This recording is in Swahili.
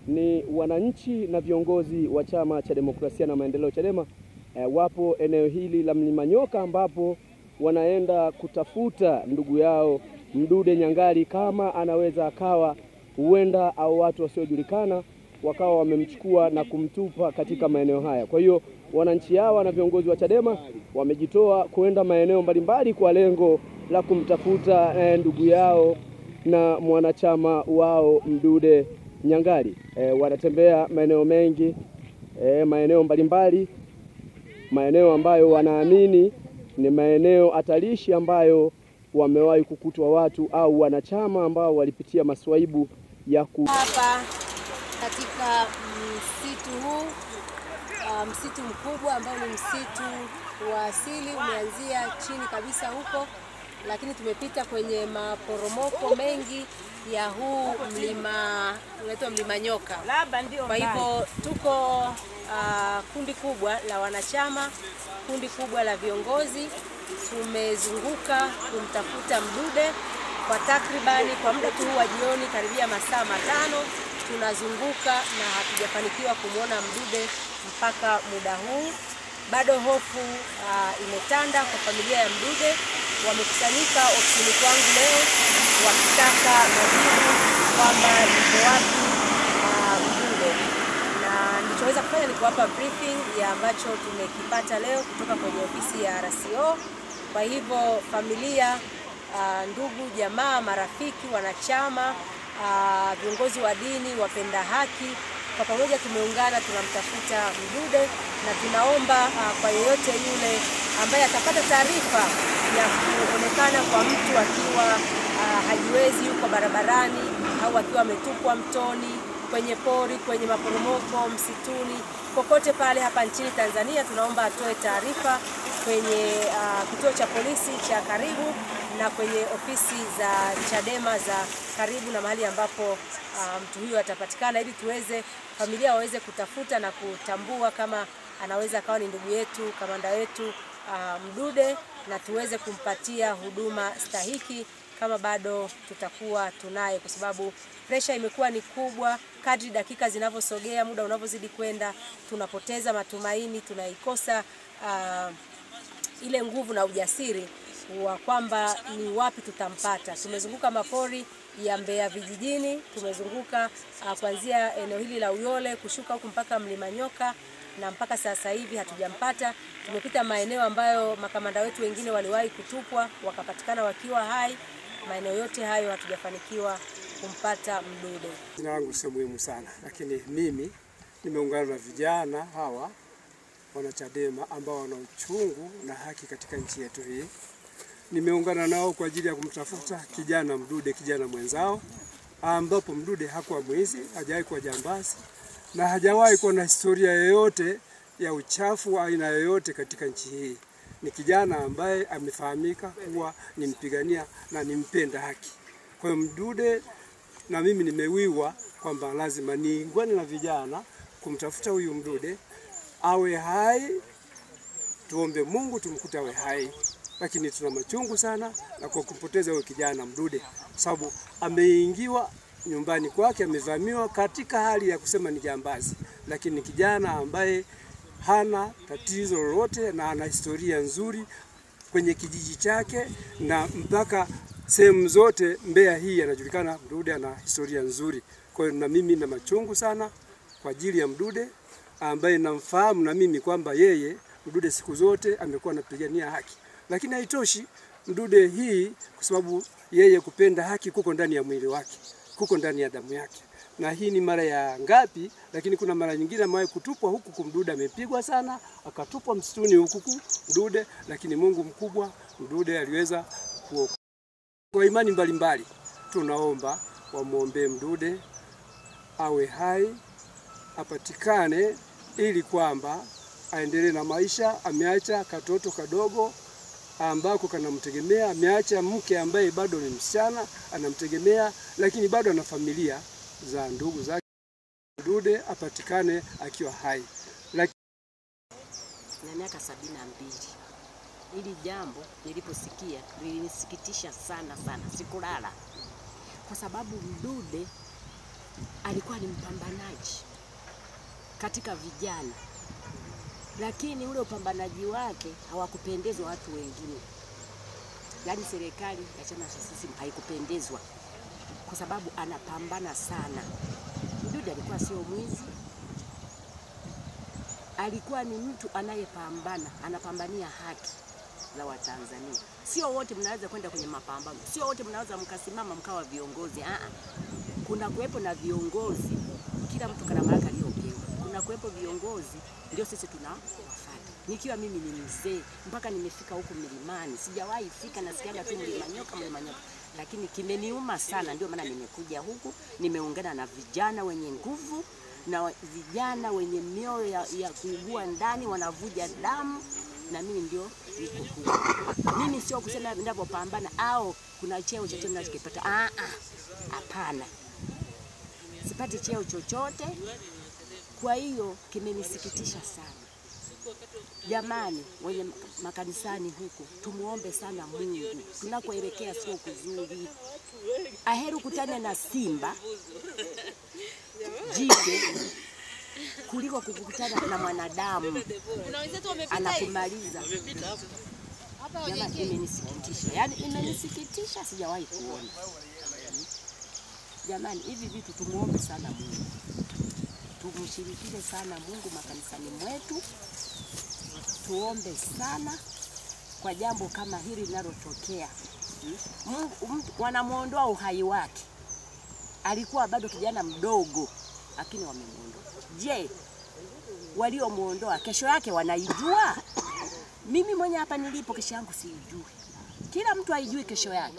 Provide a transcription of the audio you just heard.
ni wananchi na viongozi wa Chama cha Demokrasia na Maendeleo Chadema wapo eneo hili la Mlima Nyoka, ambapo wanaenda kutafuta ndugu yao Mdude Nyangali, kama anaweza akawa huenda au watu wasiojulikana wakawa wamemchukua na kumtupa katika maeneo haya. Kwa hiyo wananchi hawa na viongozi wa Chadema wamejitoa kwenda maeneo mbalimbali kwa lengo la kumtafuta ndugu yao na mwanachama wao Mdude Nyangali. Wanatembea maeneo mengi, maeneo mbalimbali, maeneo ambayo wanaamini ni maeneo hatarishi, ambayo wamewahi kukutwa watu au wanachama ambao walipitia maswaibu ya hapa katika msitu huu, msitu mkubwa ambao ni msitu wa asili, umeanzia chini kabisa huko, lakini tumepita kwenye maporomoko mengi ya huu mlima unaitwa Mlima Nyoka. Kwa hivyo tuko kundi kubwa la wanachama, kundi kubwa la viongozi, tumezunguka kumtafuta Mdude kwa takribani kwa muda tu wa jioni karibia masaa 5 tunazunguka na hatujafanikiwa kumwona Mdude mpaka muda huu. Bado hofu imetanda kwa familia ya Mdude. Wamekusanyika ofisini kwangu leo wakitaka majibu kwamba yuko wapi Mdude, na nilichoweza kufanya ni kuwapa briefing ya ambacho tumekipata leo kutoka kwenye ofisi ya RCO. Kwa hivyo familia, ndugu, jamaa, marafiki, wanachama, viongozi wa dini, wapenda haki, kwa pamoja tumeungana tunamtafuta Mdude, na tunaomba kwa yeyote yule ambaye atapata taarifa ya kuonekana kwa mtu akiwa hajiwezi, yuko barabarani au akiwa ametupwa mtoni, kwenye pori, kwenye maporomoko, msituni, kokote pale hapa nchini Tanzania, tunaomba atoe taarifa kwenye kituo cha polisi cha karibu na kwenye ofisi za Chadema za karibu na mahali ambapo mtu huyo atapatikana, ili familia waweze kutafuta na kutambua kama anaweza akawa ni ndugu yetu, kamanda wetu Mdude, na tuweze kumpatia huduma stahiki kama bado tutakuwa tunaye, kwa sababu pressure imekuwa ni kubwa. Kadri dakika zinavyosogea, muda unavyozidi kwenda, tunapoteza matumaini, tunaikosa ile nguvu na ujasiri wa kwamba ni wapi tutampata. Tumezunguka mapori ya Mbeya vijijini, tumezunguka kuanzia eneo hili la Uyole kushuka huku mpaka Mlima Nyoka, na mpaka sasa hivi hatujampata. Tumepita maeneo ambayo makamanda wetu wengine waliwahi kutupwa wakapatikana wakiwa hai. Maeneo yote hayo hatujafanikiwa kumpata Mdude. Jina langu sio muhimu sana, lakini mimi nimeungana na vijana hawa wanachadema ambao wana uchungu na haki katika nchi yetu hii. Nimeungana nao kwa ajili ya kumtafuta kijana Mdude, kijana mwenzao, ambapo Mdude hakuwa mwizi, hajawahi kuwa jambazi, na hajawahi kuwa na historia yoyote ya uchafu wa aina yoyote katika nchi hii. Ni kijana ambaye amefahamika kuwa ni mpigania na ni mpenda haki. Kwa hiyo Mdude, na mimi nimewiwa kwamba lazima niungane na vijana kumtafuta huyu Mdude awe hai. Tuombe Mungu tumkute awe hai, lakini tuna machungu sana na kwa kumpoteza huyo kijana Mdude, sababu ameingiwa nyumbani kwake, amevamiwa katika hali ya kusema ni jambazi, lakini kijana ambaye hana tatizo lolote na ana historia nzuri kwenye kijiji chake, na mpaka sehemu zote Mbeya hii anajulikana Mdude ana historia nzuri. Kwa hiyo na mimi na machungu sana kwa ajili ya Mdude, ambaye namfahamu na mimi kwamba yeye Mdude siku zote amekuwa anapigania haki. Lakini haitoshi Mdude hii, kwa sababu yeye kupenda haki kuko ndani ya mwili wake, kuko ndani ya damu yake. Na hii ni mara ya ngapi, lakini kuna mara nyingine amewahi kutupwa huku Mdude amepigwa sana, akatupwa msituni huku Mdude, lakini Mungu mkubwa, Mdude aliweza kuokoka. Kwa imani mbalimbali tunaomba wamuombe Mdude awe hai, apatikane, ili kwamba aendelee na maisha. Ameacha katoto kadogo ambako kanamtegemea, ameacha mke ambaye bado ni msichana anamtegemea, lakini bado ana familia za ndugu zake. Mdude apatikane akiwa hai. Na miaka 72. Hili jambo niliposikia lilinisikitisha sana sana, sikulala, kwa sababu Mdude alikuwa ni mpambanaji katika vijana, lakini ule upambanaji wake hawakupendezwa watu wengine. Yaani serikali ya chama cha CCM haikupendezwa kwa sababu anapambana sana. Mdude alikuwa sio mwizi, alikuwa ni mtu anayepambana, anapambania haki za Watanzania. Sio wote mnaweza kwenda kwenye mapambano, sio wote mnaweza mkasimama mkawa viongozi. Kuna kuwepo na viongozi, kila mtu kana mamlaka aliyopewa. Kuna kuwepo viongozi, ndio sisi tunawafuata. Nikiwa mimi ni mzee mpaka nimefika huko milimani, sijawahi fika, nasikiaga tu Mlima Nyoka. Lakini kimeniuma sana, ndio maana nimekuja huku, nimeungana na vijana wenye nguvu na vijana wenye mioyo ya kuugua ndani, wanavuja damu, na mimi ndio niko huku. Mimi sio kusema ninapopambana au kuna cheo chochote ninachokipata. Hapana. Sipati cheo chochote. Kwa hiyo kimenisikitisha sana. Jamani, wenye makanisani huko, tumuombe sana Mungu. Tunakoelekea sio kuzuri. Aheri kutane na simba jike kuliko kukutana na mwanadamu anakumaliza. Jamani, imenisikitisha. Yaani imenisikitisha, sijawahi kuona. Jamani, hivi vitu tumuombe sana Mungu. Tumshirikishe sana Mungu makanisani mwetu. Tuombe sana kwa jambo kama hili linalotokea. Wanamuondoa uhai wake. Alikuwa bado kijana mdogo, lakini wamemuondoa. Je, waliomuondoa kesho yake wanaijua? Mimi mwenye hapa nilipo kesho yangu siijui. Kila mtu haijui kesho yake.